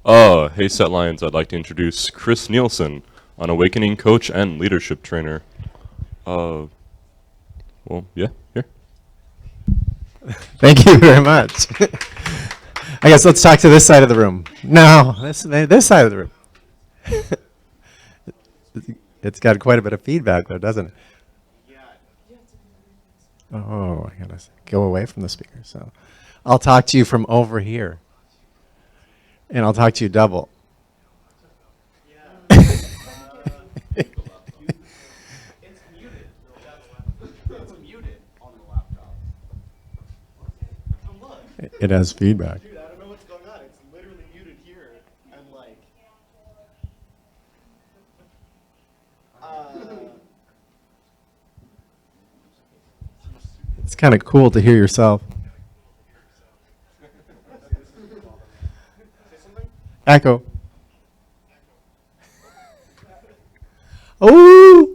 Hey Set Lions, I'd like to introduce Chris Nielson, an AwKening coach and leadership trainer. Well, yeah, here. Thank you very much. I guess let's talk to this side of the room. No, this side of the room. It's got quite a bit of feedback there, doesn't it? Oh, I gotta go away from the speaker. So I'll talk to you from over here. And I'll talk to you double. It's muted. It's muted on the laptop. Oh, look. It has feedback. Dude, I don't know what's going on. It's literally muted here. And like... It's kind of cool to hear yourself. Echo. Oh!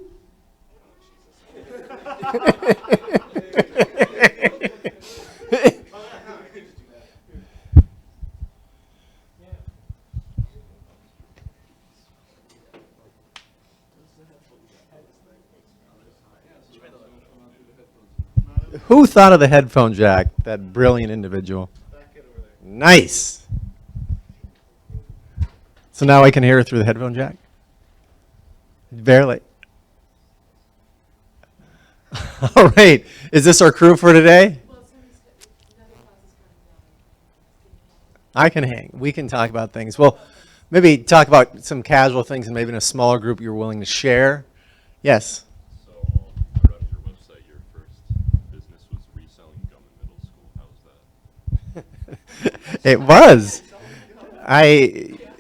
Who thought of the headphone jack? That brilliant individual. Nice. So now I can hear it through the headphone jack? Barely. All right. Is this our crew for today? I can hang. We can talk about things. Well, maybe talk about some casual things and maybe in a smaller group you're willing to share. Yes? So, I read on your website your first business was reselling gum in middle school. How was that? It was.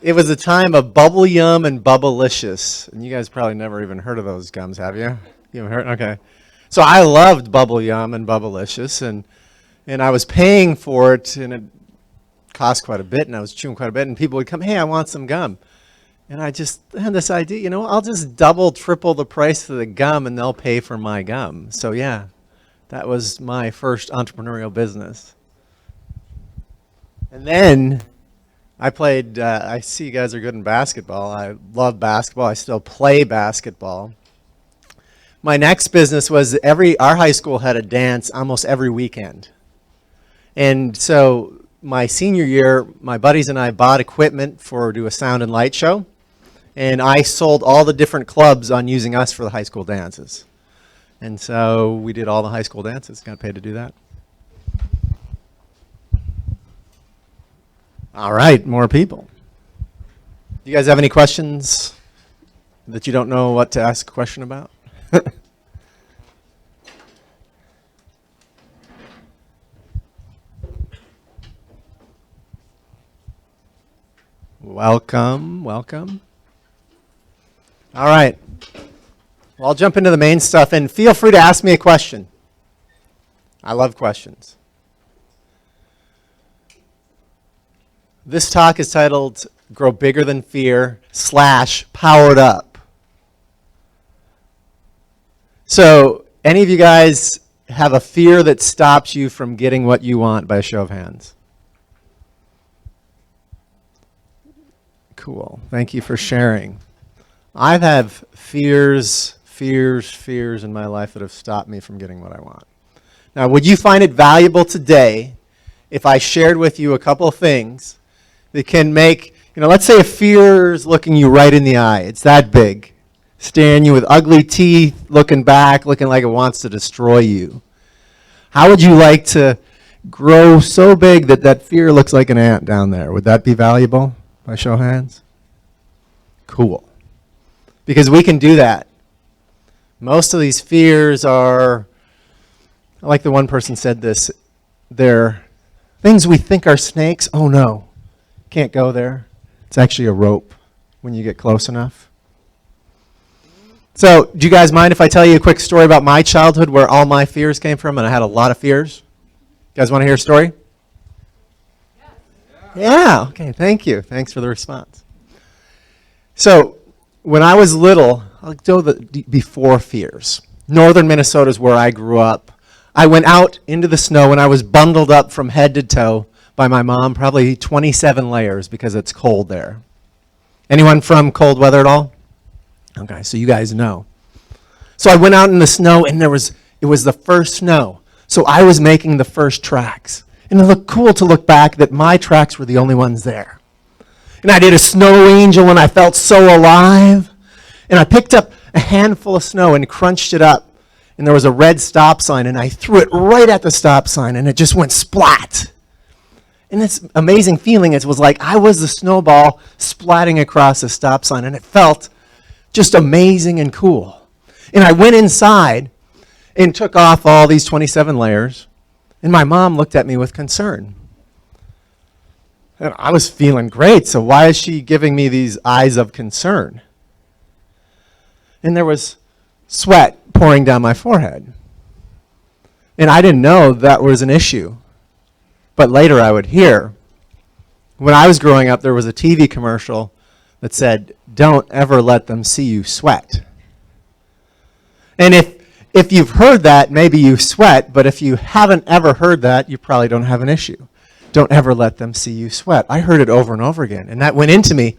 It was a time of Bubble Yum and Bubblicious. And you guys probably never even heard of those gums, have you? You haven't heard? Okay. So I loved Bubble Yum and Bubblicious, and I was paying for it, and it cost quite a bit, and I was chewing quite a bit, and people would come, hey, I want some gum. And I just had this idea, I'll just double, triple the price of the gum, and they'll pay for my gum. So yeah, that was my first entrepreneurial business. And then I played, I see you guys are good in basketball. I love basketball. I still play basketball. My next business was our high school had a dance almost every weekend. And so my senior year, my buddies and I bought equipment to do a sound and light show. And I sold all the different clubs on using us for the high school dances. And so we did all the high school dances, got paid to do that. All right, more people. Do you guys have any questions that you don't know what to ask a question about? Welcome, welcome. All right. Well, I'll jump into the main stuff, and feel free to ask me a question. I love questions. This talk is titled Grow Bigger Than Fear / Powered Up. So, any of you guys have a fear that stops you from getting what you want by a show of hands? Cool. Thank you for sharing. I have fears in my life that have stopped me from getting what I want. Now, would you find it valuable today if I shared with you a couple of things that can make, let's say a fear is looking you right in the eye. It's that big. Staring you with ugly teeth, looking back, looking like it wants to destroy you. How would you like to grow so big that that fear looks like an ant down there? Would that be valuable by show of hands? Cool. Because we can do that. Most of these fears are, like the one person said this, they're things we think are snakes. Oh no, can't go there. It's actually a rope when you get close enough. So, do you guys mind if I tell you a quick story about my childhood where all my fears came from, and I had a lot of fears? You guys want to hear a story? Yeah, okay, thank you. Thanks for the response. So, when I was little, I'll go before fears. Northern Minnesota is where I grew up. I went out into the snow and I was bundled up from head to toe. by my mom, probably 27 layers because it's cold there. Anyone from cold weather at all? Okay, so you guys know. So I went out in the snow, and it was the first snow. So I was making the first tracks. And it looked cool to look back that my tracks were the only ones there. And I did a snow angel, and I felt so alive. And I picked up a handful of snow and crunched it up. And there was a red stop sign, and I threw it right at the stop sign, and it just went splat. And this amazing feeling, it was like I was the snowball splatting across the stop sign, and it felt just amazing and cool. And I went inside and took off all these 27 layers, and my mom looked at me with concern. And I was feeling great, so why is she giving me these eyes of concern? And there was sweat pouring down my forehead. And I didn't know that was an issue. But later I would hear. When I was growing up, there was a TV commercial that said, "Don't ever let them see you sweat." And if you've heard that, maybe you sweat, but if you haven't ever heard that, you probably don't have an issue. Don't ever let them see you sweat. I heard it over and over again, and that went into me.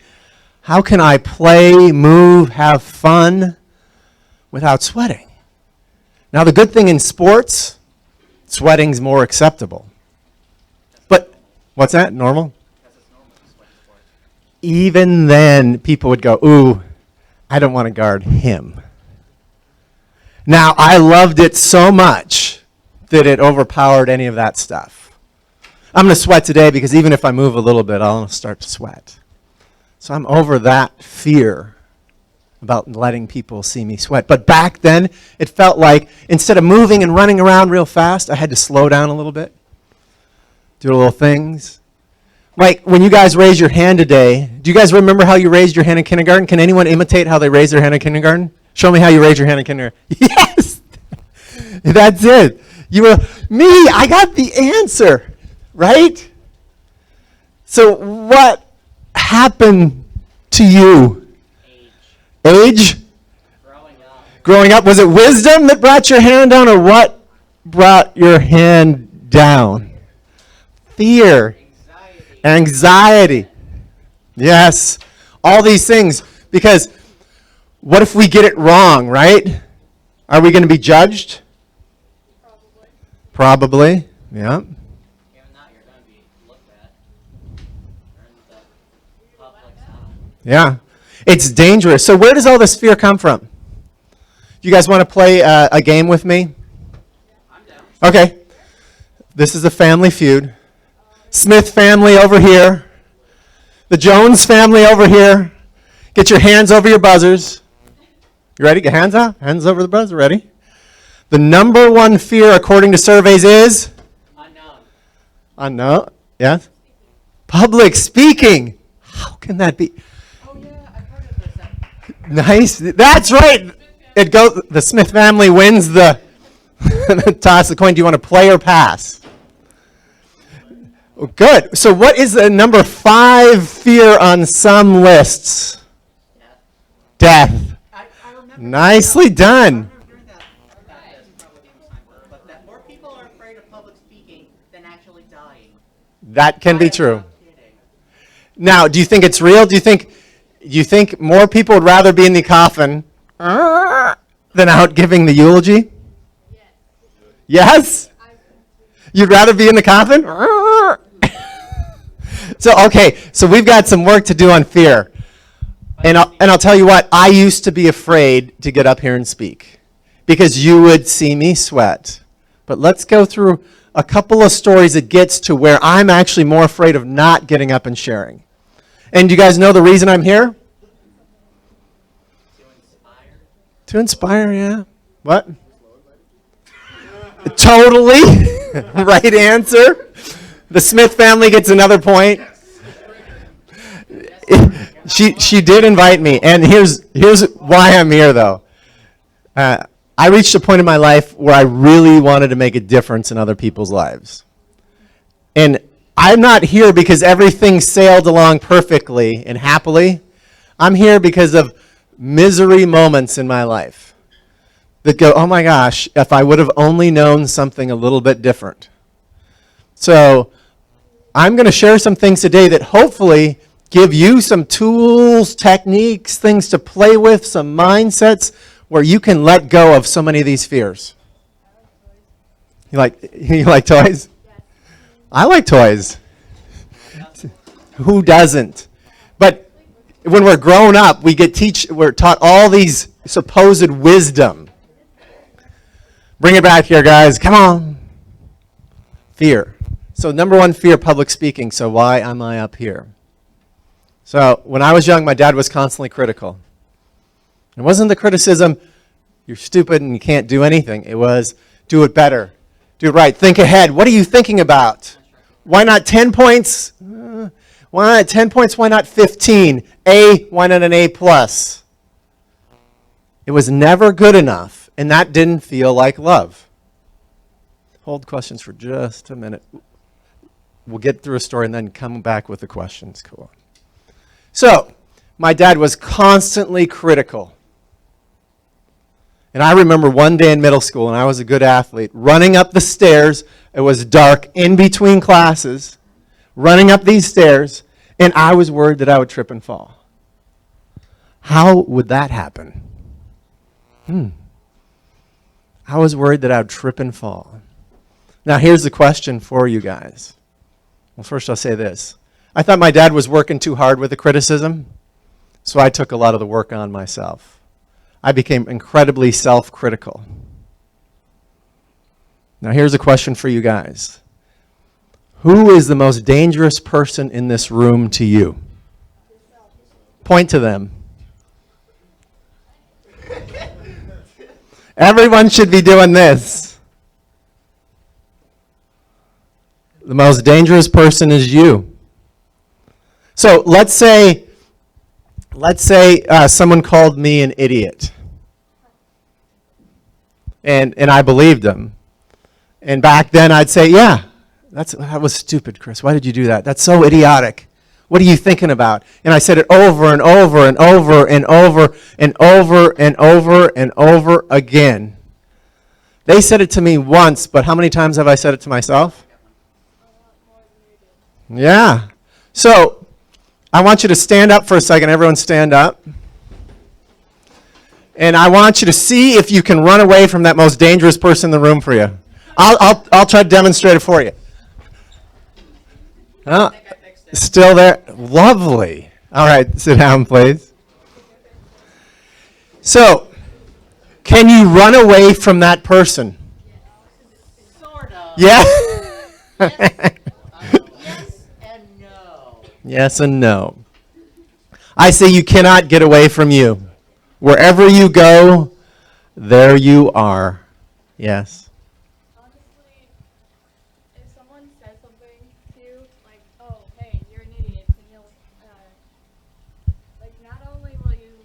How can I play, move, have fun without sweating? Now, the good thing in sports, sweating's more acceptable. But, what's that, normal? Even then, people would go, ooh, I don't want to guard him. Now, I loved it so much that it overpowered any of that stuff. I'm going to sweat today because even if I move a little bit, I'll start to sweat. So I'm over that fear about letting people see me sweat. But back then, it felt like instead of moving and running around real fast, I had to slow down a little bit, do little things. Like when you guys raise your hand today, do you guys remember how you raised your hand in kindergarten? Can anyone imitate how they raise their hand in kindergarten? Show me how you raise your hand in kindergarten. Yes! That's it. You were, me, I got the answer, right? So what happened to you? Age? Growing up. Was it wisdom that brought your hand down, or what brought your hand down? Fear. Anxiety. Yes. All these things. Because what if we get it wrong, right? Are we going to be judged? Probably. Yeah. Even that, you're going to be looked at. You're in the public's eye. Yeah. It's dangerous. So where does all this fear come from? You guys want to play a game with me? I'm down. Okay. This is a family feud. Smith family over here. The Jones family over here. Get your hands over your buzzers. You ready? Get hands up. Hands over the buzzer. Ready? The number one fear, according to surveys, is? Unknown. Unknown. Yes? Public speaking. How can that be? Oh, yeah, I've heard of this. Nice. That's right. It goes. The Smith family wins the toss the coin. Do you want to play or pass? Oh, good. So what is the number 5 fear on some lists? Death. I remember. Nicely done. During that probably but that more people are afraid of public speaking than actually dying. That can be true. I'm kidding. Now, do you think it's real? Do you think more people would rather be in the coffin than out giving the eulogy? Yes? You'd rather be in the coffin? So we've got some work to do on fear. And I'll tell you what, I used to be afraid to get up here and speak because you would see me sweat. But let's go through a couple of stories that gets to where I'm actually more afraid of not getting up and sharing. And do you guys know the reason I'm here? To inspire, yeah. What? Totally. Right answer. The Smith family gets another point. She did invite me, and here's why I'm here, though. I reached a point in my life where I really wanted to make a difference in other people's lives. And I'm not here because everything sailed along perfectly and happily. I'm here because of misery moments in my life that go, oh my gosh, if I would have only known something a little bit different. So I'm going to share some things today that hopefully give you some tools, techniques, things to play with, some mindsets where you can let go of so many of these fears. You like toys? I like toys. Who doesn't? But when we're grown up, we're taught all these supposed wisdom. Bring it back here, guys. Come on. Fear. So number one, fear, public speaking. So why am I up here? So when I was young, my dad was constantly critical. It wasn't the criticism, you're stupid and you can't do anything. It was, do it better. Do it right. Think ahead. What are you thinking about? Why not 10 points? Why not 10 points? Why not 15? Why not an A+? It was never good enough, and that didn't feel like love. Hold questions for just a minute. We'll get through a story and then come back with the questions. Cool. So, my dad was constantly critical. And I remember one day in middle school, and I was a good athlete, running up the stairs. It was dark in between classes, running up these stairs, and I was worried that I would trip and fall. How would that happen? I was worried that I would trip and fall. Now, here's the question for you guys. Well, first I'll say this. I thought my dad was working too hard with the criticism, so I took a lot of the work on myself. I became incredibly self-critical. Now, here's a question for you guys. Who is the most dangerous person in this room to you? Point to them. Everyone should be doing this. The most dangerous person is you. So let's say someone called me an idiot. And I believed them. And back then I'd say, yeah, that was stupid, Chris. Why did you do that? That's so idiotic. What are you thinking about? And I said it over and over and over and over and over and over and over again. They said it to me once, but how many times have I said it to myself? Yeah. So I want you to stand up for a second. Everyone stand up. And I want you to see if you can run away from that most dangerous person in the room for you. I'll try to demonstrate it for you. Oh, still there? Lovely. All right, sit down, please. So, can you run away from that person? Sort of. Yeah? Yes and no. Yes and no. I say you cannot get away from you. Wherever you go, there you are. Yes. Honestly, if someone says something to you, like, oh, hey, you're an idiot, then you'll, like, not only will you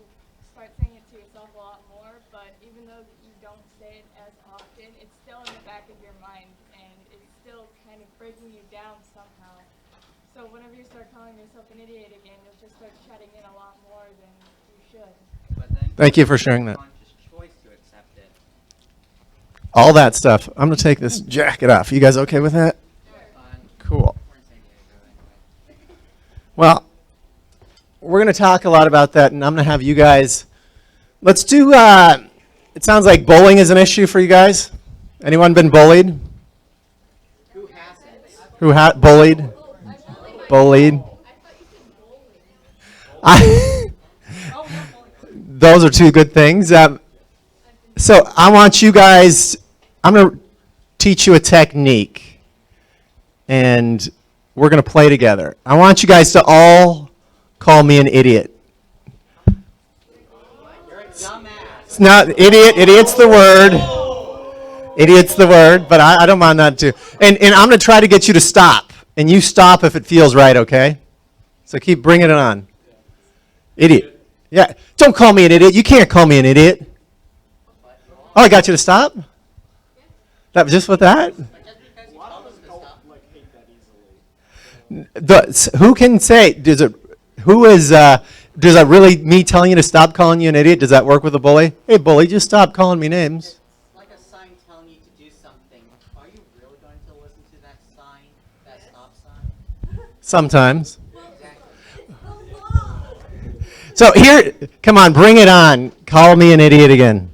start saying it to yourself a lot more, but even though you don't say it as often, it's still in the back of your mind, and it's still kind of breaking you down somehow. So whenever you start calling yourself an idiot again, you'll just start shutting in a lot more than you should. Thank you for sharing that. Conscious choice to accept it. All that stuff. I'm going to take this jacket off. You guys okay with that? Cool. We're in San Diego anyway. Well, we're going to talk a lot about that, and I'm going to have you guys. Let's do. It sounds like bowling is an issue for you guys. Anyone been bullied? Who hasn't? Who bullied? Bullied. Those are two good things. So I want you guys. I'm going to teach you a technique, and we're going to play together. I want you guys to all call me an idiot. You're a dumbass. It's not idiot. Idiot's the word. Idiot's the word, but I don't mind that too. And I'm going to try to get you to stop, and you stop if it feels right, okay? So keep bringing it on. Idiot. Yeah. Don't call me an idiot. You can't call me an idiot. Oh, I got you to stop? That was just with that? Who can say, does that really me telling you to stop calling you an idiot? Does that work with a bully? Hey, bully, just stop calling me names. It's like a sign telling you to do something. Are you really going to listen to that sign, that stop sign? Sometimes. So here, come on, bring it on. Call me an idiot again.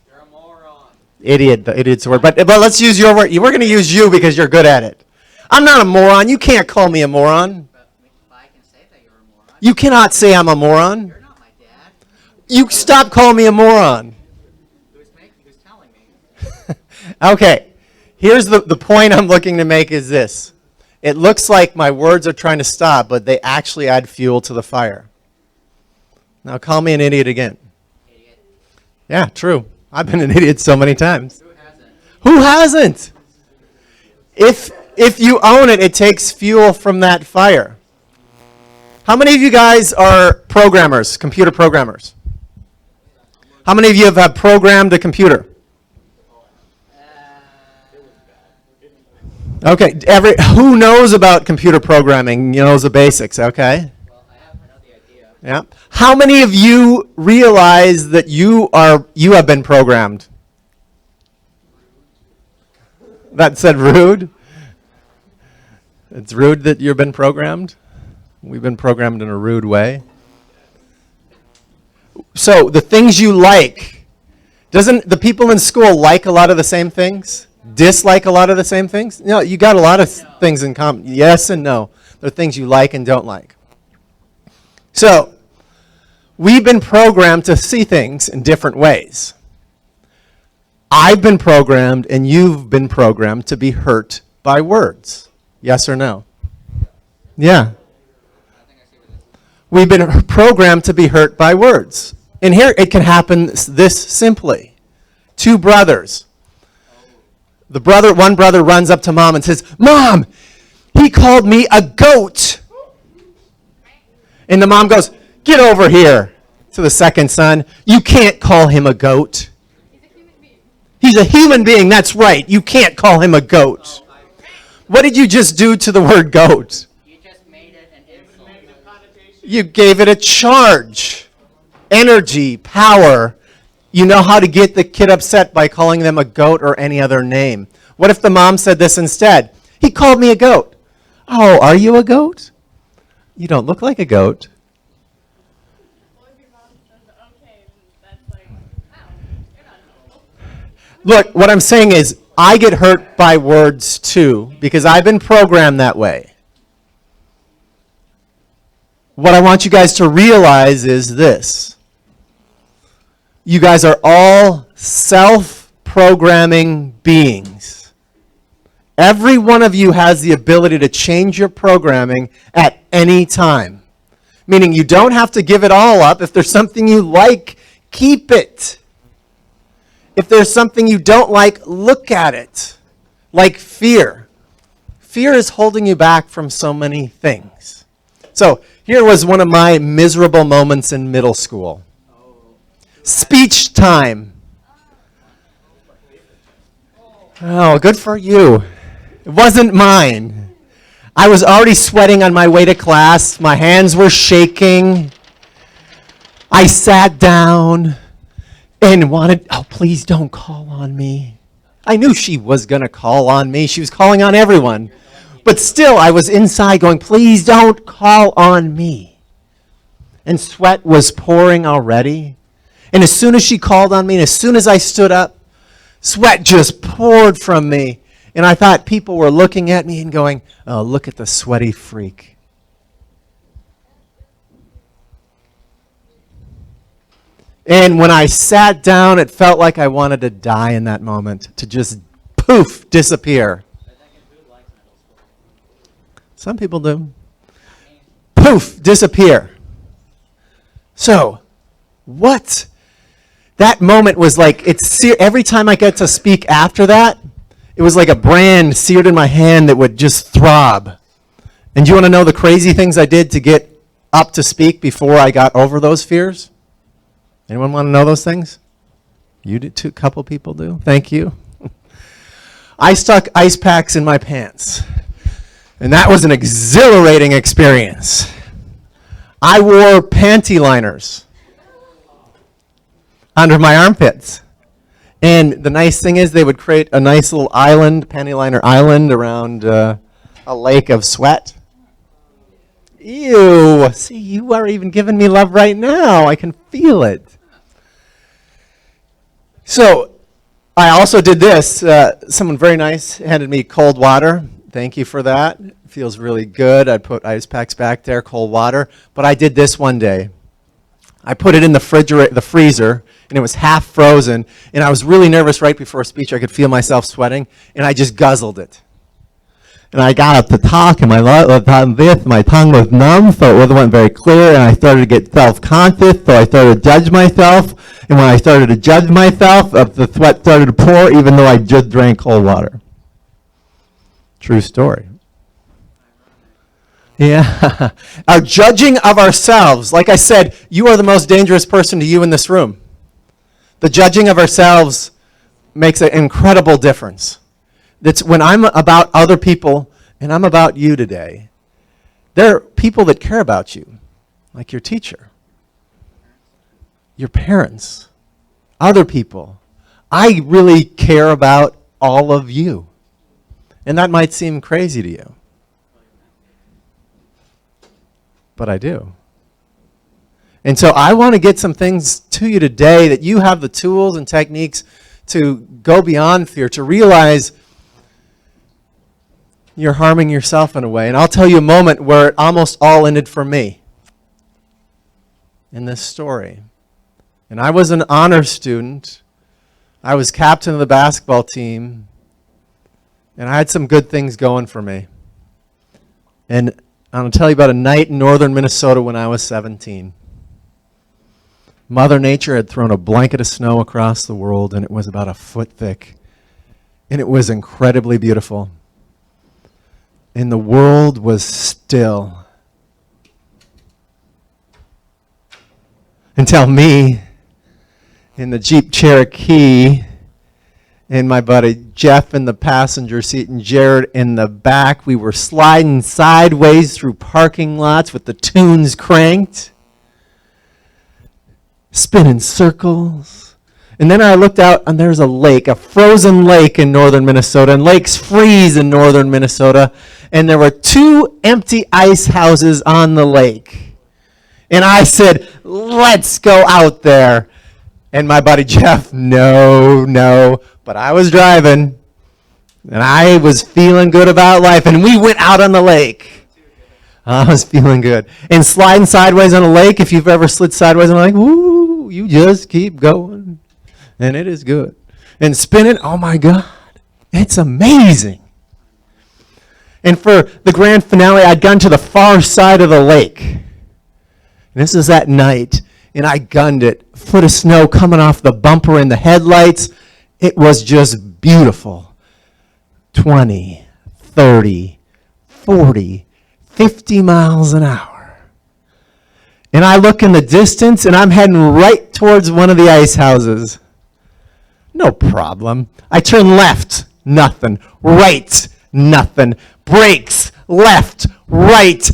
You're a moron. Idiot, the idiot's the word. But let's use your word. We're going to use you because you're good at it. I'm not a moron. You can't call me a moron. But I can say that you're a moron. You cannot say I'm a moron. You're not my dad. You stop calling me a moron. Who's telling me? Okay, here's the point I'm looking to make is this. It looks like my words are trying to stop, but they actually add fuel to the fire. Now call me an idiot again. Idiot. Yeah, true. I've been an idiot so many times. Who hasn't? Who hasn't? If you own it, it takes fuel from that fire. How many of you guys are programmers, computer programmers? How many of you have programmed a computer? Okay, who knows about computer programming? Knows the basics, okay? Well, I know the idea. Yeah. How many of you realize that you have been programmed? That said rude? It's rude that you've been programmed? We've been programmed in a rude way. So the things you like, doesn't the people in school like a lot of the same things? Dislike a lot of the same things? No, you got a lot of things in common. Yes and no. There are things you like and don't like. So we've been programmed to see things in different ways. I've been programmed and you've been programmed to be hurt by words. Yes or no? Yeah. We've been programmed to be hurt by words. And here it can happen this simply. Two brothers. One brother runs up to mom and says, "Mom, he called me a goat." And the mom goes, "Get over here." To the second son, "You can't call him a goat. He's a human being. He's a human being, that's right. You can't call him a goat." What did you just do to the word goat? You just made it an insult. You gave it a charge, energy, power. You know how to get the kid upset by calling them a goat or any other name. What if the mom said this instead? "He called me a goat." "Oh, are you a goat? You don't look like a goat." Well, if your mom says okay, then that's like, wow, you're not helpful. Look, what I'm saying is I get hurt by words too because I've been programmed that way. What I want you guys to realize is this. You guys are all self-programming beings. Every one of you has the ability to change your programming at any time. Meaning you don't have to give it all up. If there's something you like, keep it. If there's something you don't like, look at it. Like fear. Fear is holding you back from so many things. So here was one of my miserable moments in middle school. Speech time. Oh, good for you. It wasn't mine. I was already sweating on my way to class. My hands were shaking. I sat down and wanted, "Oh, please don't call on me." I knew she was going to call on me. She was calling on everyone. But still, I was inside going, "Please don't call on me." And sweat was pouring already. And as soon as she called on me, and as soon as I stood up, sweat just poured from me. And I thought people were looking at me and going, "Oh, look at the sweaty freak." And when I sat down, it felt like I wanted to die in that moment, to just poof, disappear. Some people do. Poof, disappear. So, what? That moment was like, every time I get to speak after that, it was like a brand seared in my hand that would just throb. And do you want to know the crazy things I did to get up to speak before I got over those fears? Anyone want to know those things? You did too, a couple people do. Thank you. I stuck ice packs in my pants. And that was an exhilarating experience. I wore panty liners under my armpits. And the nice thing is they would create a nice little island, panty liner island around a lake of sweat. Ew. See, you are even giving me love right now. I can feel it. So I also did this. Someone very nice handed me cold water. Thank you for that. It feels really good. I put ice packs back there, cold water. But I did this one day. I put it in the freezer, and it was half frozen. And I was really nervous right before a speech. I could feel myself sweating, and I just guzzled it. And I got up to talk, and my tongue was numb, so it wasn't very clear, and I started to get self-conscious, so I started to judge myself. And when I started to judge myself, the sweat started to pour, even though I just drank cold water. True story. Yeah. Our judging of ourselves. Like I said, you are the most dangerous person to you in this room. The judging of ourselves makes an incredible difference. That's when I'm about other people and I'm about you today. There are people that care about you, like your teacher, your parents, other people. I really care about all of you. And that might seem crazy to you. But I do. And so I want to get some things to you today that you have the tools and techniques to go beyond fear, to realize you're harming yourself in a way. And I'll tell you a moment where it almost all ended for me in this story. And I was an honor student. I was captain of the basketball team. And I had some good things going for me. And I'm going to tell you about a night in northern Minnesota when I was 17. Mother Nature had thrown a blanket of snow across the world, and it was about a foot thick. And it was incredibly beautiful. And the world was still. Until me, in the Jeep Cherokee, and my buddy Jeff in the passenger seat and Jared in the back, we were sliding sideways through parking lots with the tunes cranked, spinning circles. And then I looked out, and there's a lake, a frozen lake in northern Minnesota, and lakes freeze in northern Minnesota. And there were 2 empty ice houses on the lake. And I said, let's go out there. And my buddy Jeff, no. But I was driving, and I was feeling good about life. And we went out on the lake. I was feeling good. And sliding sideways on a lake, if you've ever slid sideways on a lake, woo, you just keep going. And it is good. And spinning, oh my God, it's amazing. And for the grand finale, I'd gone to the far side of the lake. And this is that night, and I gunned it. Foot of snow coming off the bumper and the headlights. It was just beautiful. 20, 30, 40, 50 miles an hour. And I look in the distance, and I'm heading right towards one of the ice houses. No problem. I turn left, nothing. Right, nothing. Brakes, left, right.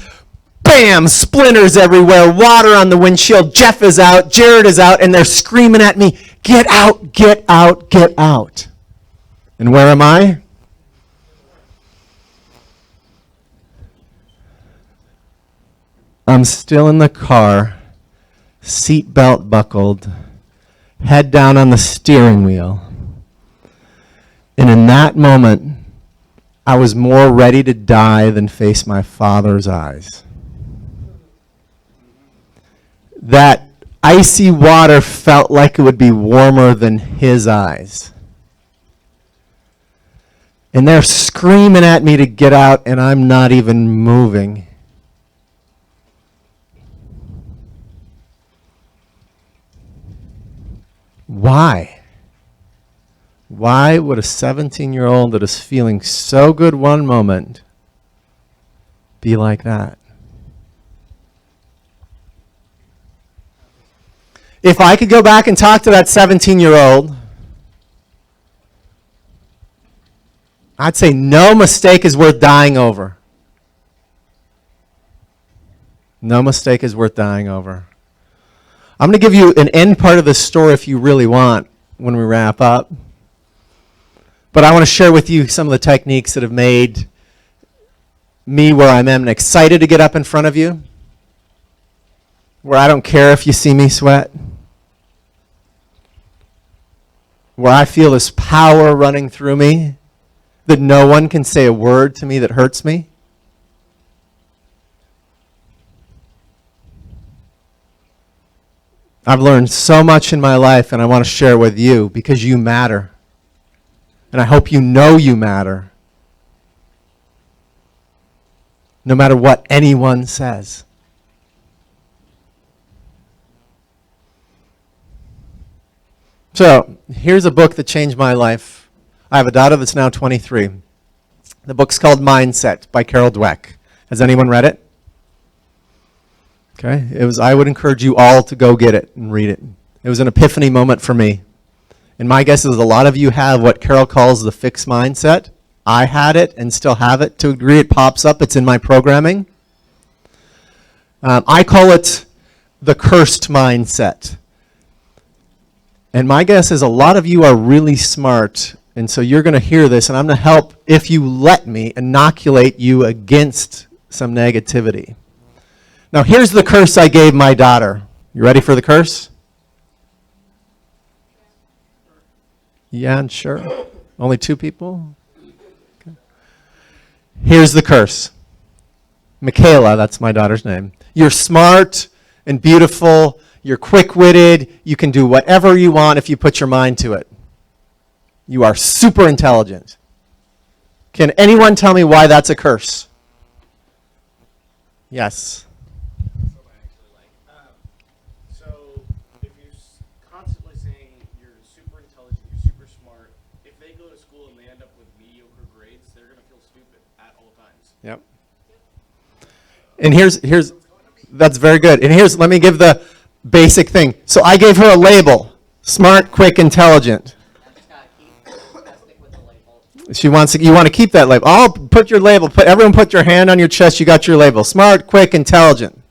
Bam! Splinters everywhere. Water on the windshield. Jeff is out. Jared is out. And they're screaming at me, get out, get out, get out. And where am I? I'm still in the car, seat belt buckled, head down on the steering wheel. And in that moment, I was more ready to die than face my Father's eyes. That icy water felt like it would be warmer than His eyes. And they're screaming at me to get out, and I'm not even moving. Why? Why would a 17-year-old that is feeling so good one moment be like that? If I could go back and talk to that 17-year-old, I'd say no mistake is worth dying over. No mistake is worth dying over. I'm going to give you an end part of the story if you really want when we wrap up. But I want to share with you some of the techniques that have made me where I'm excited to get up in front of you, where I don't care if you see me sweat, where I feel this power running through me that no one can say a word to me that hurts me. I've learned so much in my life, and I want to share with you because you matter. And I hope you know you matter. No matter what anyone says. So, here's a book that changed my life. I have a daughter that's now 23. The book's called Mindset by Carol Dweck. Has anyone read it? Okay, I would encourage you all to go get it and read it. It was an epiphany moment for me. And my guess is a lot of you have what Carol calls the fixed mindset. I had it and still have it to a degree. It pops up. It's in my programming. I call it the cursed mindset. And my guess is a lot of you are really smart, and so you're going to hear this, and I'm going to help, if you let me, inoculate you against some negativity. Now, here's the curse I gave my daughter. You ready for the curse? Yeah, and sure. Only 2 people? Okay. Here's the curse. Michaela, that's my daughter's name. You're smart and beautiful. You're quick-witted. You can do whatever you want if you put your mind to it. You are super intelligent. Can anyone tell me why that's a curse? Yes. So if you're constantly saying you're super intelligent, you're super smart, if they go to school and they end up with mediocre grades, they're going to feel stupid at all times. Yep. And here's that's very good. And let me give the basic thing. So I gave her a label: smart, quick, intelligent. Gotta stick with the label. You want to keep that label. I'll put your label. Everyone put your hand on your chest. You got your label. Smart, quick, intelligent.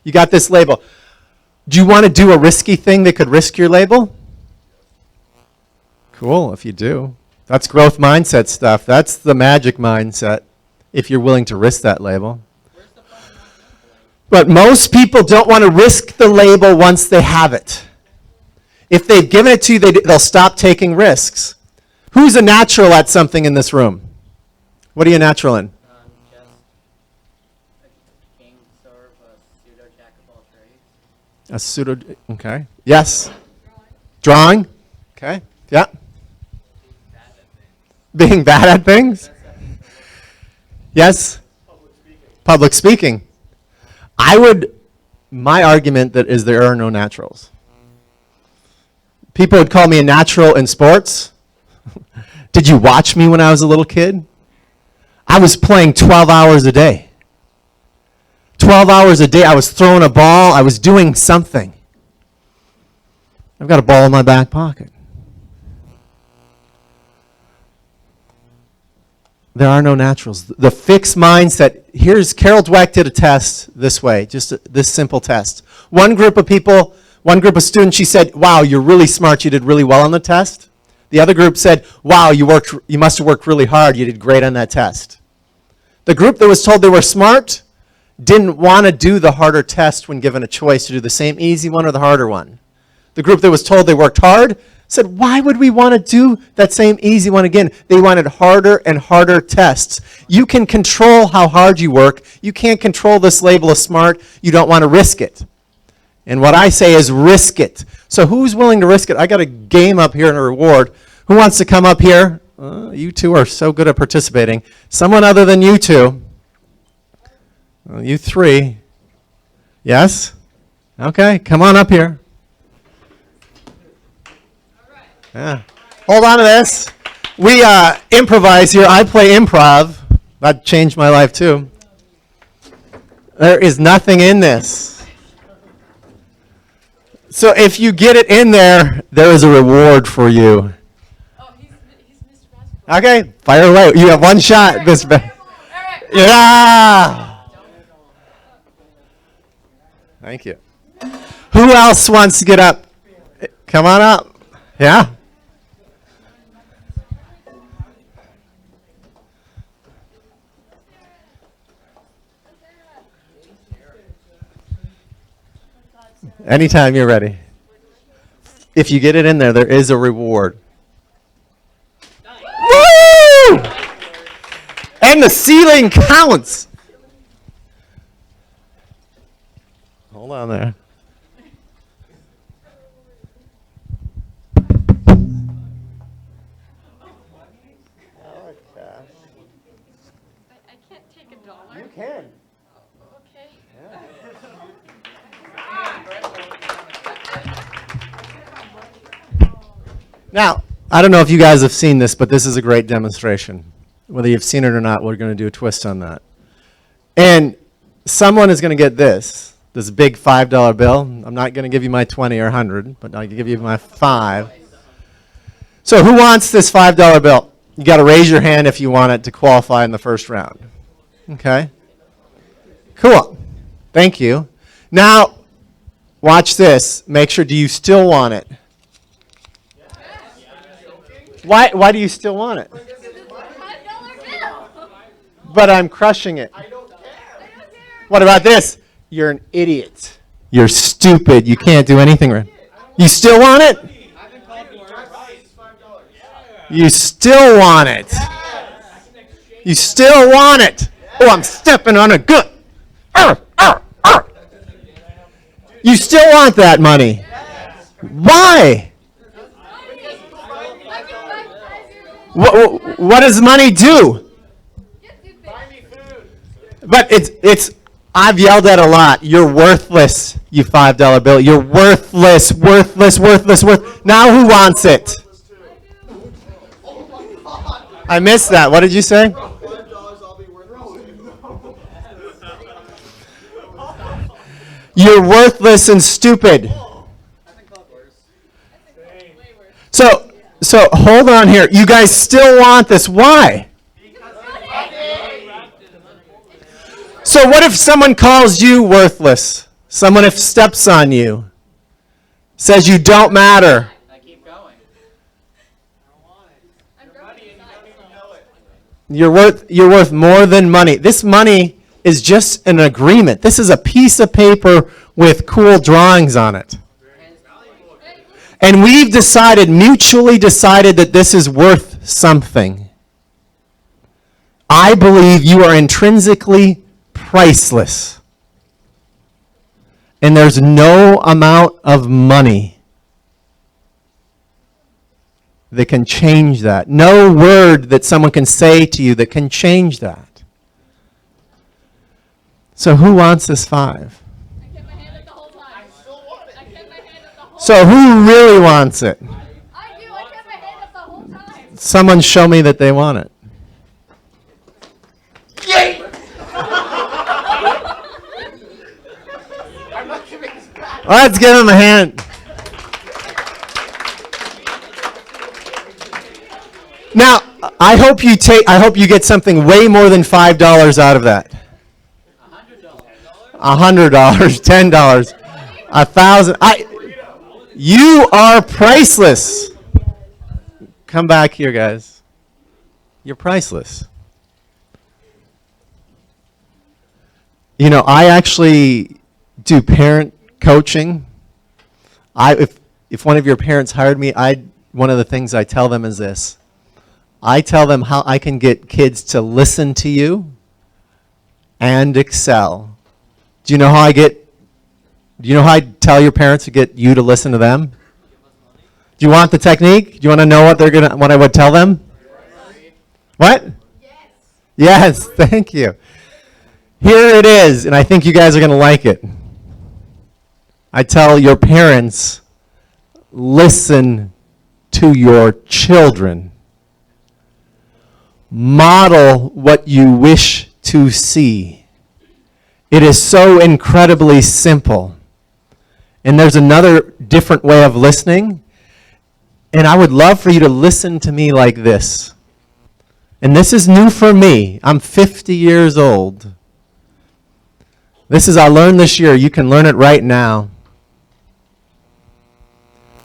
You got this label. Do you want to do a risky thing that could risk your label? Cool, if you do. That's growth mindset stuff. That's the magic mindset, if you're willing to risk that label. But most people don't want to risk the label once they have it. If they've given it to you, they'll stop taking risks. Who's a natural at something in this room? What are you a natural in? Just a king, sort of a pseudo jack of all trades. A pseudo, okay. Yes? Drawing? Okay, yeah. Being bad at things? Yes? Public speaking. My argument that is there are no naturals. People would call me a natural in sports. Did you watch me when I was a little kid? I was playing 12 hours a day. 12 hours a day, I was throwing a ball, I was doing something. I've got a ball in my back pocket. There are no naturals. The fixed mindset, Carol Dweck did a test this way, just this simple test. One group of students, she said, wow, you're really smart, you did really well on the test. The other group said, wow, you must have worked really hard, you did great on that test. The group that was told they were smart didn't want to do the harder test when given a choice to do the same easy one or the harder one. The group that was told they worked hard said, why would we want to do that same easy one again? They wanted harder and harder tests. You can control how hard you work. You can't control this label of smart. You don't want to risk it. And what I say is risk it. So who's willing to risk it? I got a game up here and a reward. Who wants to come up here? You two are so good at participating. Someone other than you two. You 3. Yes? Okay, come on up here. Yeah. Hold on to this. We improvise here. I play improv. That changed my life too. There is nothing in this. So if you get it in there, there is a reward for you. Oh, he's Mr. Basketball. Okay, fire away. You have one shot, Mr. Yeah. Thank you. Who else wants to get up? Come on up. Yeah. Anytime you're ready. If you get it in there, there is a reward. Woo! And the ceiling counts. Hold on there. I can't take $1. You can. Okay. Now, I don't know if you guys have seen this, but this is a great demonstration. Whether you've seen it or not, we're going to do a twist on that. And someone is going to get this big $5 bill. I'm not going to give you my 20 or 100, but I'll give you my 5. So who wants this $5 bill? You got to raise your hand if you want it to qualify in the first round. Okay? Cool. Thank you. Now, watch this. Make sure, do you still want it? Why do you still want it? $5 bill. But I'm crushing it. I don't care. What about this? You're an idiot. You're stupid. You can't do anything right. You still want it? You still want it. You still want it. Oh, I'm stepping on a good. You still want that money. Why? What does money do? But it's I've yelled at a lot. You're worthless, you $5 bill. You're worthless. Now who wants it? I missed that. What did you say? $5 I'll be worth it. You're worthless and stupid. So hold on here. You guys still want this. Why? So what if someone calls you worthless? Someone if steps on you, says you don't matter. I keep going. You're worth more than money. This money is just an agreement. This is a piece of paper with cool drawings on it. And we've decided, mutually decided, that this is worth something. I believe you are intrinsically priceless. And there's no amount of money that can change that. No word that someone can say to you that can change that. So who wants this 5? I kept my hand up the whole time. I kept my hand up the whole time. So who really wants it? I do. I kept my hand up the whole time. Someone show me that they want it. Let's give him a hand. Now, I hope you get something way more than $5 out of that. $100, $10, $1,000. You are priceless. Come back here, guys. You're priceless. You know, I actually do parent coaching. If one of your parents hired me, one of the things I tell them is this. I tell them how I can get kids to listen to you and excel. Do you know how I tell your parents to get you to listen to them? Do you want the technique? Do you want to know what I would tell them? What? Yes, thank you. Here it is, and I think you guys are going to like it. I tell your parents, listen to your children. Model what you wish to see. It is so incredibly simple. And there's another different way of listening. And I would love for you to listen to me like this. And this is new for me. I'm 50 years old. I learned this year. You can learn it right now.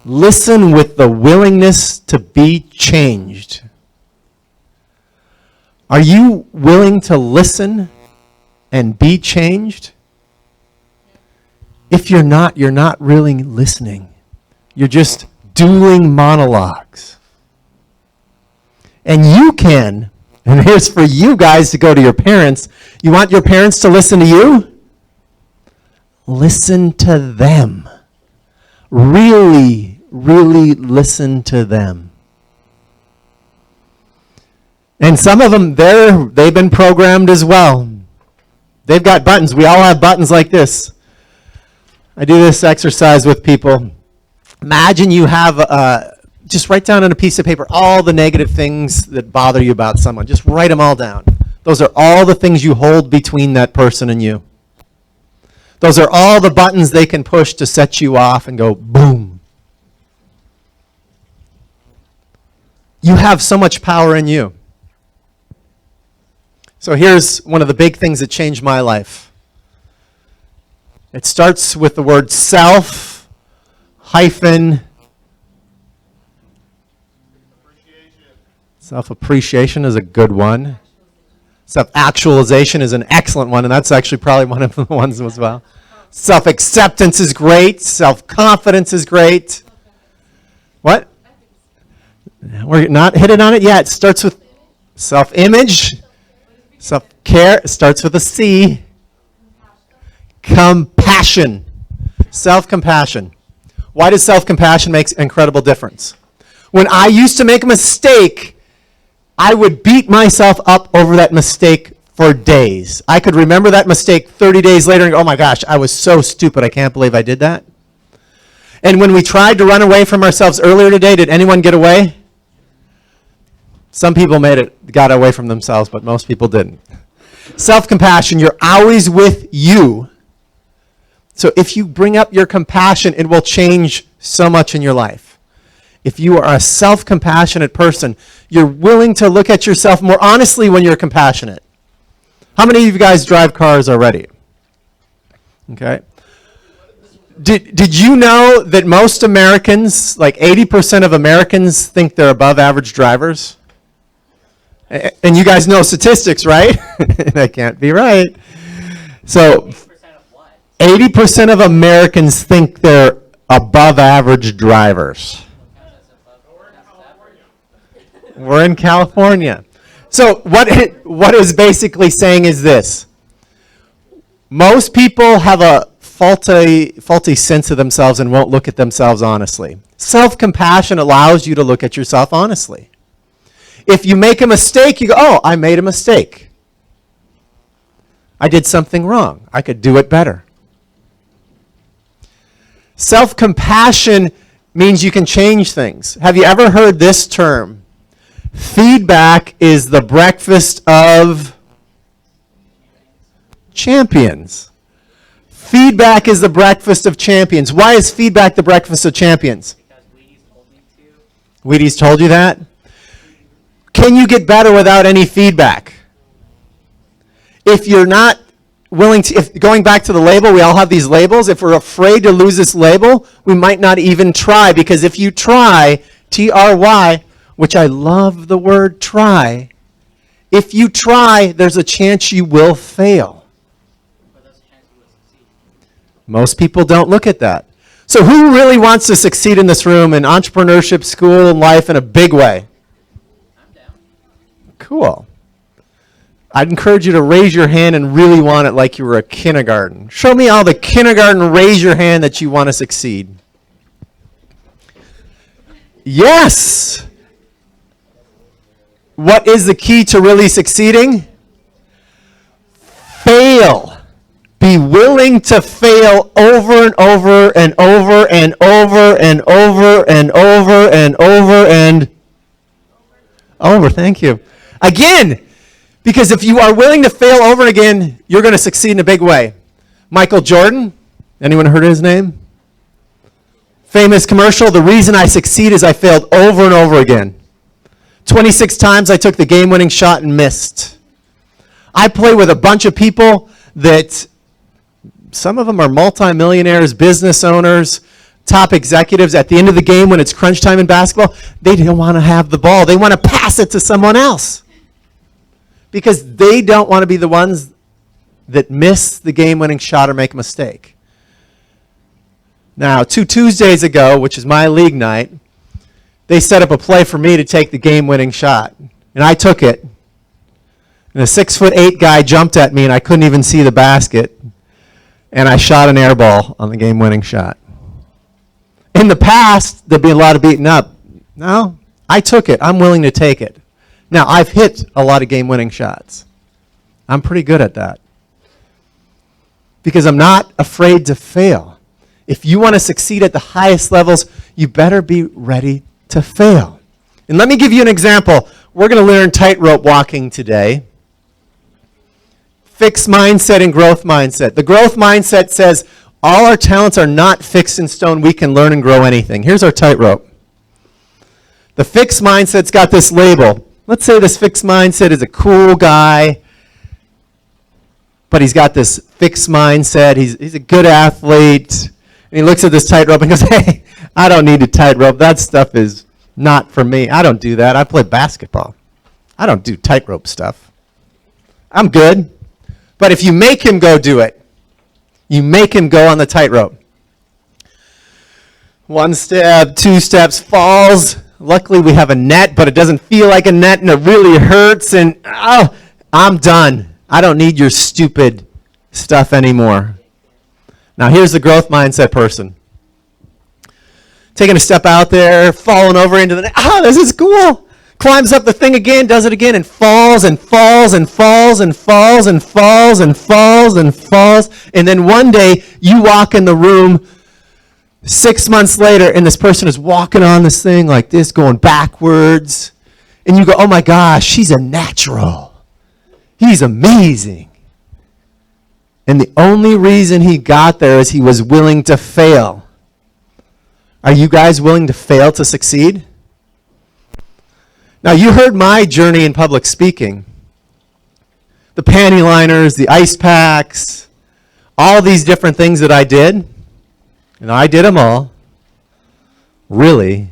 Listen with the willingness to be changed. Are you willing to listen and be changed? If you're not really listening. You're just dueling monologues. And you can, and here's for you guys to go to your parents. You want your parents to listen to you? Listen to them. Really, really listen to them. And some of them, they've been programmed as well. They've got buttons. We all have buttons like this. I do this exercise with people. Imagine you have, just write down on a piece of paper all the negative things that bother you about someone. Just write them all down. Those are all the things you hold between that person and you. Those are all the buttons they can push to set you off and go boom. You have so much power in you. So here's one of the big things that changed my life. It starts with the word self hyphen self-appreciation is a good one. Self-actualization is an excellent one, and that's actually probably one of the ones as well. Self-acceptance is great. Self-confidence is great. What? We're not hitting on it yet. It starts with self-image. Self-care starts with a C. Compassion. Self-compassion. Why does self-compassion make an incredible difference? When I used to make a mistake, I would beat myself up over that mistake for days. I could remember that mistake 30 days later and go, oh my gosh, I was so stupid. I can't believe I did that. And when we tried to run away from ourselves earlier today, did anyone get away? Some people got away from themselves, but most people didn't. Self-compassion, you're always with you. So if you bring up your compassion, it will change so much in your life. If you are a self-compassionate person, you're willing to look at yourself more honestly when you're compassionate. How many of you guys drive cars already? Okay. Did you know that most Americans, like 80% of Americans, think they're above average drivers? And you guys know statistics, right? That can't be right. So 80% of what? 80% of Americans think they're above average drivers. We're in California. So what is basically saying is this. Most people have a faulty sense of themselves and won't look at themselves honestly. Self-compassion allows you to look at yourself honestly. If you make a mistake, you go, oh, I made a mistake. I did something wrong. I could do it better. Self-compassion means you can change things. Have you ever heard this term? Feedback is the breakfast of champions. Feedback is the breakfast of champions. Why is feedback the breakfast of champions? Because Wheaties told me to. Wheaties told you that? Can you get better without any feedback? If you're not willing to, going back to the label, we all have these labels. If we're afraid to lose this label, we might not even try, because if you try, T-R-Y, which I love the word try, if you try, there's a chance you will fail. But there's a chance you will succeed. Most people don't look at that. So who really wants to succeed in this room in entrepreneurship, school, and life in a big way? I'm down. Cool. I'd encourage you to raise your hand and really want it like you were a kindergarten. Show me all the kindergarten, raise your hand that you want to succeed. Yes. What is the key to really succeeding? Fail. Be willing to fail over and over and over and over and over and over and over and over. Thank you. Again, because if you are willing to fail over and again, you're going to succeed in a big way. Michael Jordan, anyone heard of his name? Famous commercial, the reason I succeed is I failed over and over again. 26 times I took the game-winning shot and missed. I play with a bunch of people that some of them are multimillionaires, business owners, top executives. At the end of the game, when it's crunch time in basketball, they don't want to have the ball. They want to pass it to someone else because they don't want to be the ones that miss the game-winning shot or make a mistake. Now, 2 Tuesdays ago, which is my league night, they set up a play for me to take the game-winning shot. And I took it. And a 6'8" guy jumped at me, and I couldn't even see the basket. And I shot an air ball on the game-winning shot. In the past, there'd be a lot of beating up. No, I took it. I'm willing to take it. Now, I've hit a lot of game-winning shots. I'm pretty good at that. Because I'm not afraid to fail. If you want to succeed at the highest levels, you better be ready to fail. And let me give you an example. We're going to learn tightrope walking today. Fixed mindset and growth mindset. The growth mindset says all our talents are not fixed in stone. We can learn and grow anything. Here's our tightrope. The fixed mindset's got this label. Let's say this fixed mindset is a cool guy, but he's got this fixed mindset. He's a good athlete. And he looks at this tightrope and goes, hey, I don't need a tightrope. That stuff is not for me. I don't do that. I play basketball. I don't do tightrope stuff. I'm good. But if you make him go do it, you make him go on the tightrope. 1 step, 2 steps, falls. Luckily, we have a net, but it doesn't feel like a net, and it really hurts, and oh, I'm done. I don't need your stupid stuff anymore. Now, here's the growth mindset person. Taking a step out there, falling over into the net. Oh, this is cool. Climbs up the thing again, does it again, and falls and falls and falls and falls and falls and falls and falls. And then one day, you walk in the room 6 months later, and this person is walking on this thing like this, going backwards. And you go, oh my gosh, she's a natural. He's amazing. And the only reason he got there is he was willing to fail. Are you guys willing to fail to succeed? Now, you heard my journey in public speaking. The panty liners, the ice packs, all these different things that I did. And I did them all. Really.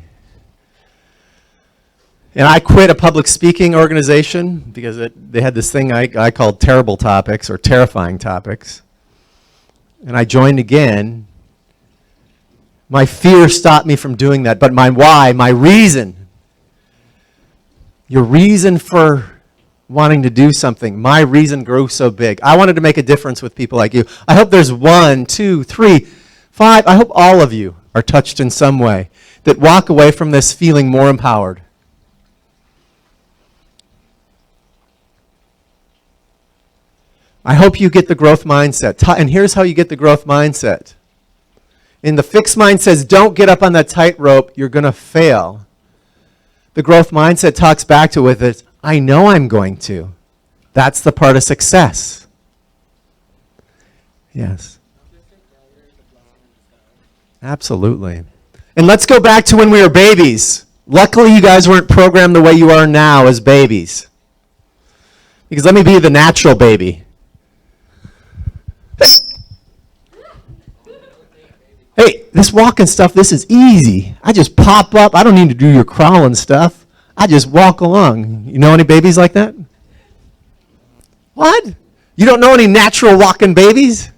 And I quit a public speaking organization because they had this thing I called terrible topics or terrifying topics. And I joined again. My fear stopped me from doing that. But my why, my reason, your reason for wanting to do something, my reason grew so big. I wanted to make a difference with people like you. I hope there's 1, 2, 3, 5. I hope all of you are touched in some way that walk away from this feeling more empowered. I hope you get the growth mindset. And here's how you get the growth mindset. And the fixed mind says, don't get up on that tightrope. You're going to fail. The growth mindset talks back to it with it. I know I'm going to. That's the part of success. Yes. Absolutely. And let's go back to when we were babies. Luckily, you guys weren't programmed the way you are now as babies. Because let me be the natural baby. Hey, this walking stuff, this is easy. I just pop up. I don't need to do your crawling stuff. I just walk along. You know any babies like that? What? You don't know any natural walking babies?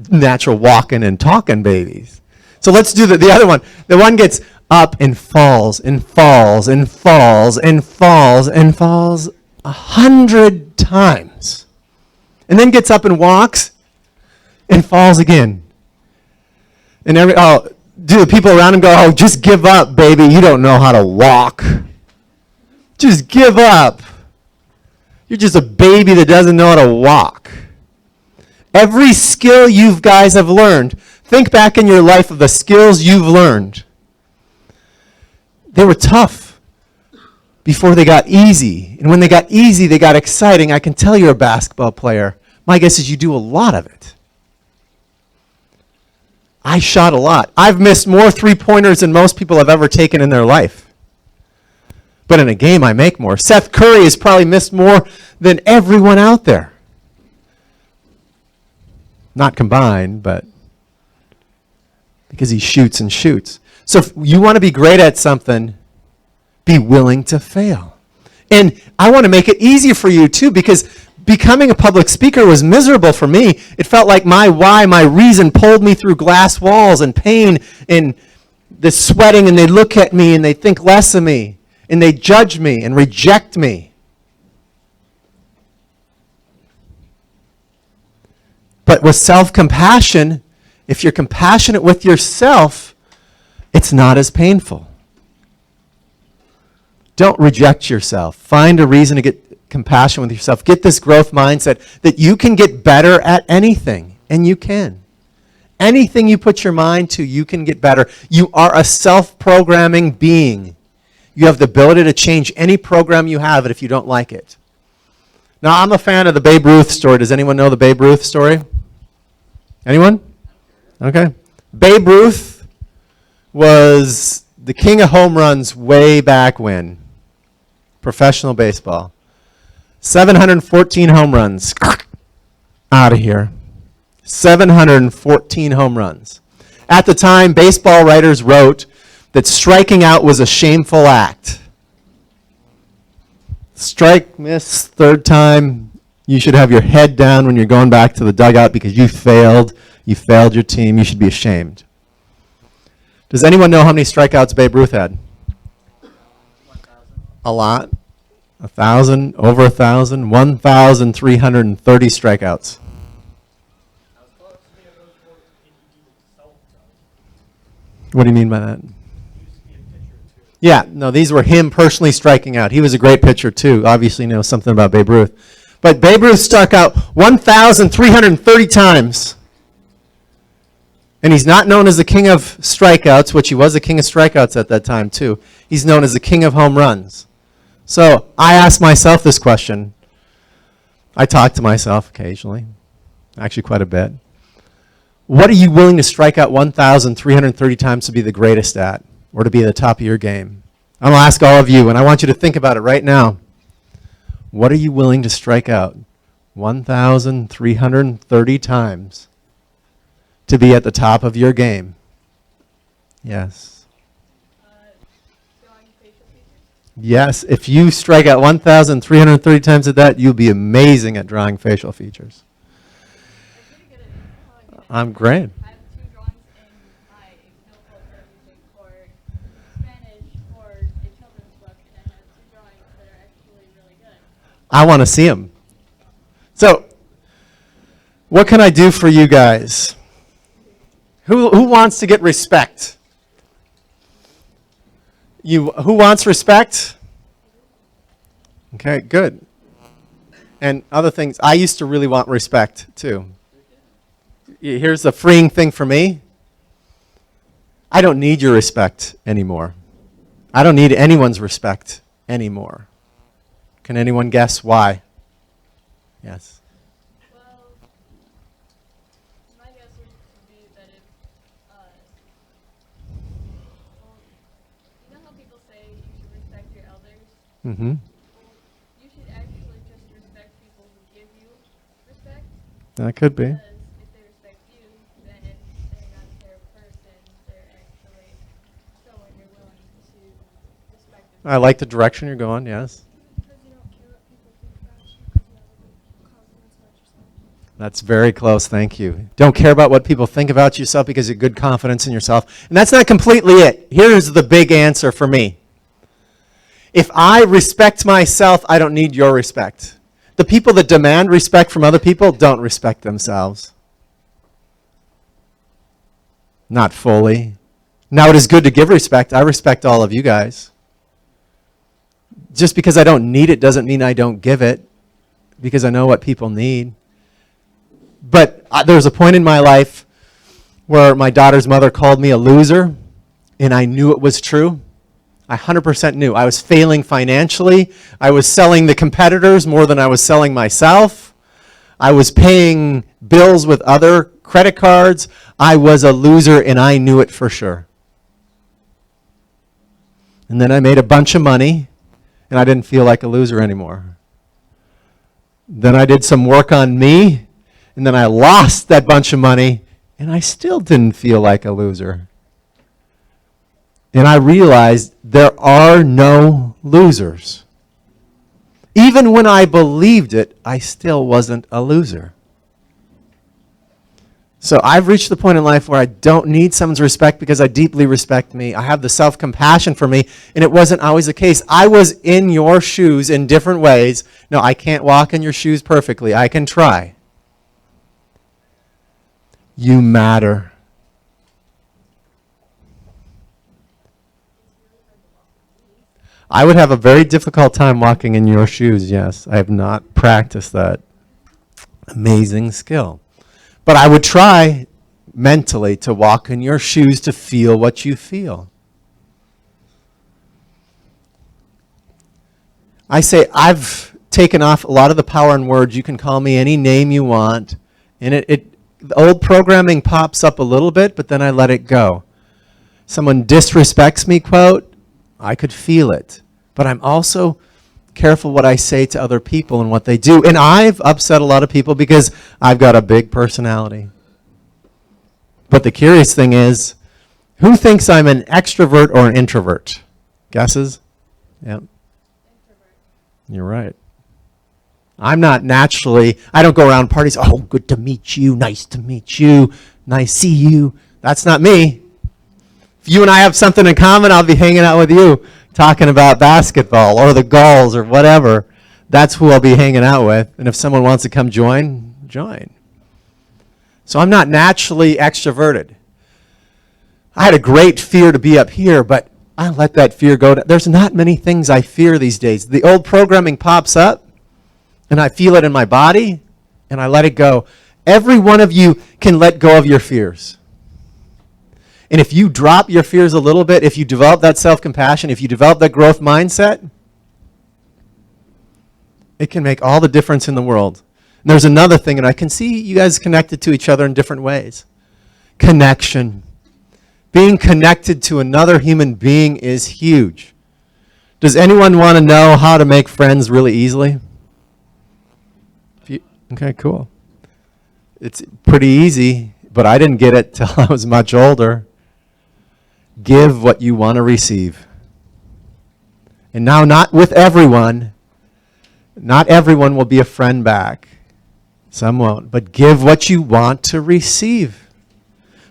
Natural walking and talking babies. So let's do the other one. The one gets up and falls and falls and falls and falls and falls 100 times. And then gets up and walks and falls again. And do the people around him go, oh, just give up, baby. You don't know how to walk. Just give up. You're just a baby that doesn't know how to walk. Every skill you guys have learned, think back in your life of the skills you've learned. They were tough before they got easy. And when they got easy, they got exciting. I can tell you're a basketball player. My guess is you do a lot of it. I shot a lot. I've missed more three-pointers than most people have ever taken in their life. But in a game, I make more. Seth Curry has probably missed more than everyone out there. Not combined, but because he shoots and shoots. So if you want to be great at something, be willing to fail. And I want to make it easier for you, too, because becoming a public speaker was miserable for me. It felt like my why, my reason pulled me through glass walls and pain and the sweating, and they look at me and they think less of me and they judge me and reject me. But with self-compassion, if you're compassionate with yourself, it's not as painful. Don't reject yourself. Find a reason to get compassion with yourself. Get this growth mindset that you can get better at anything, and you can. Anything you put your mind to, you can get better. You are a self-programming being. You have the ability to change any program you have it if you don't like it. Now, I'm a fan of the Babe Ruth story. Does anyone know the Babe Ruth story? Anyone? Okay. Babe Ruth was the king of home runs way back when. Professional baseball. 714 home runs. Out of here. 714 home runs. At the time, baseball writers wrote that striking out was a shameful act. Strike, miss, third time, you should have your head down when you're going back to the dugout because you failed. You failed your team. You should be ashamed. Does anyone know how many strikeouts Babe Ruth had? 1,000. A lot. 1,000, over 1,000, 1,330 strikeouts. What do you mean by that? Yeah, no, these were him personally striking out. He was a great pitcher too. Obviously, you know something about Babe Ruth. But Babe Ruth struck out 1,330 times. And he's not known as the king of strikeouts, which he was the king of strikeouts at that time too. He's known as the king of home runs. So I ask myself this question. I talk to myself occasionally, actually quite a bit. What are you willing to strike out 1,330 times to be the greatest at, or to be at the top of your game? I'm going to ask all of you, and I want you to think about it right now. What are you willing to strike out 1,330 times to be at the top of your game? Yes. Drawing facial features. Yes, if you strike out 1,330 times at that, you'll be amazing at drawing facial features. I'm pretty good at drawing it. I'm great. I have 2 drawings in my notebook that I'm using for Spanish for a children's book, and I have 2 drawings that are actually really good. I want to see them. So, what can I do for you guys? Who wants to get respect? Who wants respect? Okay, good. And other things, I used to really want respect too. Here's the freeing thing for me. I don't need your respect anymore. I don't need anyone's respect anymore. Can anyone guess why? Yes. Well, my guess would be that if, well, you know how people say you should respect your elders? Mm-hmm. You should actually just respect people who give you respect. That could be. Because if they respect you, then they're not a terrible person. They're actually someone you're willing to respect. I like the direction you're going, yes. Because you don't care what people think about you because you have a good confidence about yourself. That's very close, thank you. Don't care about what people think about yourself because you have good confidence in yourself. And that's not completely it. Here's the big answer for me. If I respect myself, I don't need your respect. The people that demand respect from other people don't respect themselves. Not fully. Now, it is good to give respect. I respect all of you guys. Just because I don't need it doesn't mean I don't give it, because I know what people need. But there was a point in my life where my daughter's mother called me a loser, and I knew it was true. I 100% knew. I was failing financially. I was selling the competitors more than I was selling myself. I was paying bills with other credit cards. I was a loser, and I knew it for sure. And then I made a bunch of money, and I didn't feel like a loser anymore. Then I did some work on me, and then I lost that bunch of money, and I still didn't feel like a loser. And I realized there are no losers. Even when I believed it, I still wasn't a loser. So I've reached the point in life where I don't need someone's respect because I deeply respect me. I have the self-compassion for me, and it wasn't always the case. I was in your shoes in different ways. No, I can't walk in your shoes perfectly. I can try. You matter. I would have a very difficult time walking in your shoes, yes. I have not practiced that amazing skill. But I would try mentally to walk in your shoes to feel what you feel. I say I've taken off a lot of the power in words. You can call me any name you want. And the old programming pops up a little bit, but then I let it go. Someone disrespects me, quote, I could feel it. But I'm also careful what I say to other people and what they do. And I've upset a lot of people because I've got a big personality. But the curious thing is, who thinks I'm an extrovert or an introvert? Guesses? Yep. You're right. I'm not naturally, I don't go around parties, oh, good to meet you, nice to meet you, nice see you. That's not me. If you and I have something in common, I'll be hanging out with you, talking about basketball or the Gulls or whatever. That's who I'll be hanging out with. And if someone wants to come join, join. So I'm not naturally extroverted. I had a great fear to be up here, but I let that fear go. There's not many things I fear these days. The old programming pops up, and I feel it in my body, and I let it go. Every one of you can let go of your fears. And if you drop your fears a little bit, if you develop that self-compassion, if you develop that growth mindset, it can make all the difference in the world. And there's another thing, and I can see you guys connected to each other in different ways. Connection. Being connected to another human being is huge. Does anyone want to know how to make friends really easily? Okay, cool. It's pretty easy, but I didn't get it till I was much older. Give what you want to receive. And now, not with everyone. Not everyone will be a friend back. Some won't. But give what you want to receive.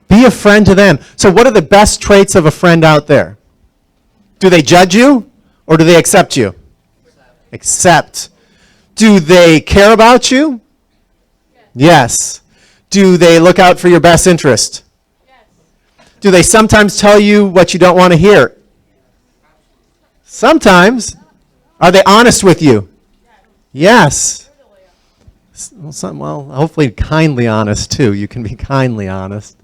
Be a friend to them. So what are the best traits of a friend out there? Do they judge you or do they accept you? Accept. Do they care about you? Yes. Do they look out for your best interest? Yes. Do they sometimes tell you what you don't want to hear? Sometimes. Are they honest with you? Yes. Well, hopefully kindly honest too. You can be kindly honest.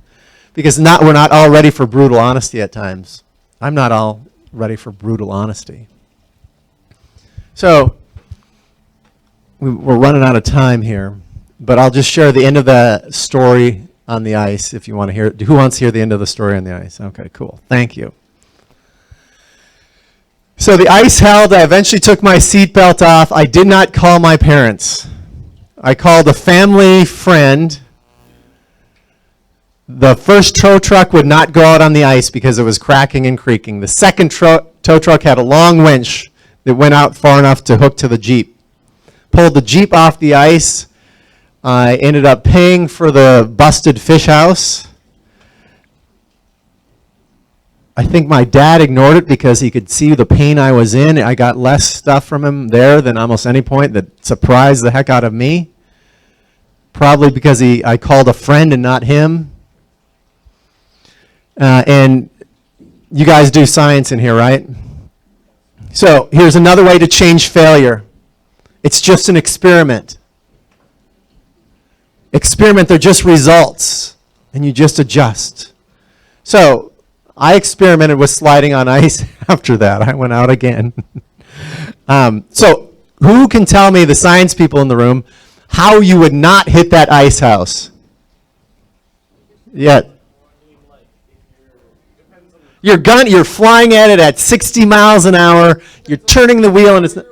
Because we're not all ready for brutal honesty at times. I'm not all ready for brutal honesty. So, we're running out of time here. But I'll just share the end of the story on the ice if you want to hear it. Who wants to hear the end of the story on the ice? Okay, cool. Thank you. So the ice held. I eventually took my seatbelt off. I did not call my parents. I called a family friend. The first tow truck would not go out on the ice because it was cracking and creaking. The second tow truck had a long winch that went out far enough to hook to the Jeep. Pulled the Jeep off the ice. I ended up paying for the busted fish house. I think my dad ignored it because he could see the pain I was in. I got less stuff from him there than almost any point that surprised the heck out of me. Probably because I called a friend and not him. And you guys do science in here, right? So here's another way to change failure. It's just an experiment. Experiment, they're just results, and you just adjust. So I experimented with sliding on ice after that. I went out again. So who can tell me, the science people in the room, how you would not hit that ice house? Yeah. You're flying at it at 60 miles an hour. You're turning the wheel, and it's not.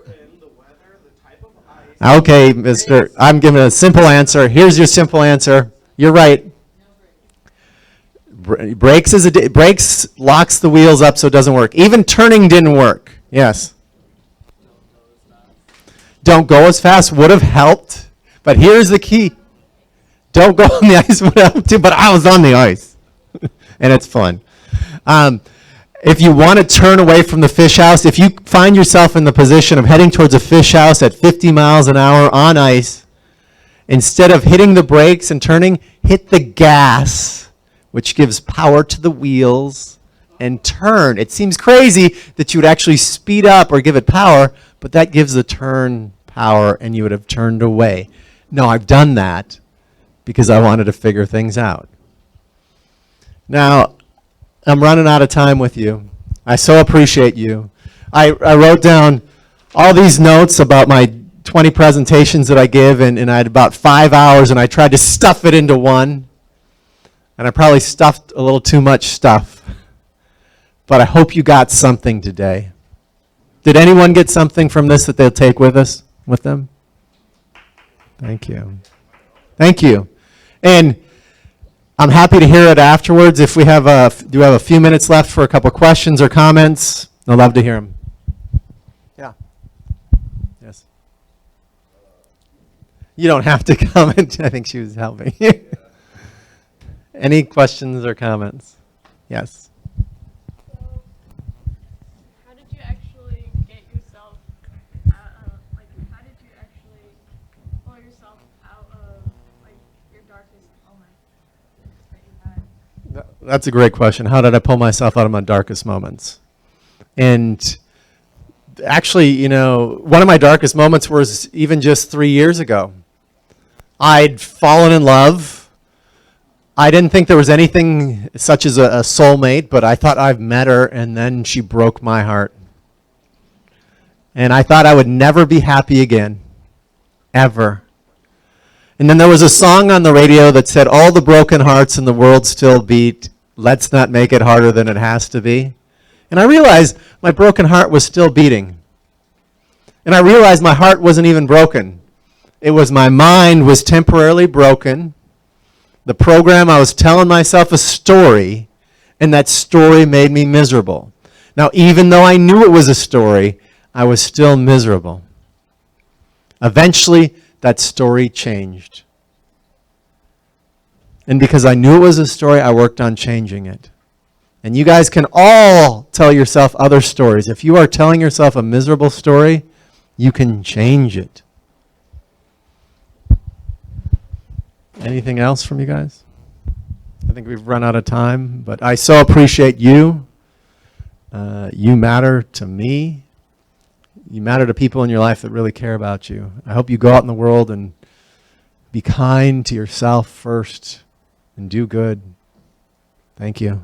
Okay, mister, I'm giving a simple answer. Here's your simple answer. You're right. Brakes locks the wheels up so it doesn't work. Even turning didn't work. Yes. don't go as fast would have helped. But here's the key. Don't go on the ice would help too, but I was on the ice. And it's fun. If you want to turn away from the fish house, if you find yourself in the position of heading towards a fish house at 50 miles an hour on ice, instead of hitting the brakes and turning, hit the gas, which gives power to the wheels, and turn. It seems crazy that you would actually speed up or give it power, but that gives the turn power, and you would have turned away. No, I've done that because I wanted to figure things out. Now, I'm running out of time with you. I so appreciate you. I wrote down all these notes about my 20 presentations that I give, and I had about 5 hours, and I tried to stuff it into one. And I probably stuffed a little too much stuff. But I hope you got something today. Did anyone get something from this that they'll take with them? Thank you. Thank you. And I'm happy to hear it afterwards. If we have do we have a few minutes left for a couple questions or comments? I'd love to hear them. Yeah. Yes. You don't have to comment. I think she was helping. Any questions or comments? Yes. So, how did you actually get yourself how did you actually pull yourself out of, your darkest moment that you had? That's a great question. How did I pull myself out of my darkest moments? And actually, one of my darkest moments was even just 3 years ago. I'd fallen in love. I didn't think there was anything such as a soulmate, but I thought I've met her, and then she broke my heart. And I thought I would never be happy again, ever. And then there was a song on the radio that said, all the broken hearts in the world still beat. Let's not make it harder than it has to be. And I realized my broken heart was still beating. And I realized my heart wasn't even broken. It was my mind was temporarily broken. The program, I was telling myself a story, and that story made me miserable. Now, even though I knew it was a story, I was still miserable. Eventually, that story changed. And because I knew it was a story, I worked on changing it. And you guys can all tell yourself other stories. If you are telling yourself a miserable story, you can change it. Anything else from you guys? I think we've run out of time, but I so appreciate you. You matter to me. You matter to people in your life that really care about you. I hope you go out in the world and be kind to yourself first and do good. Thank you.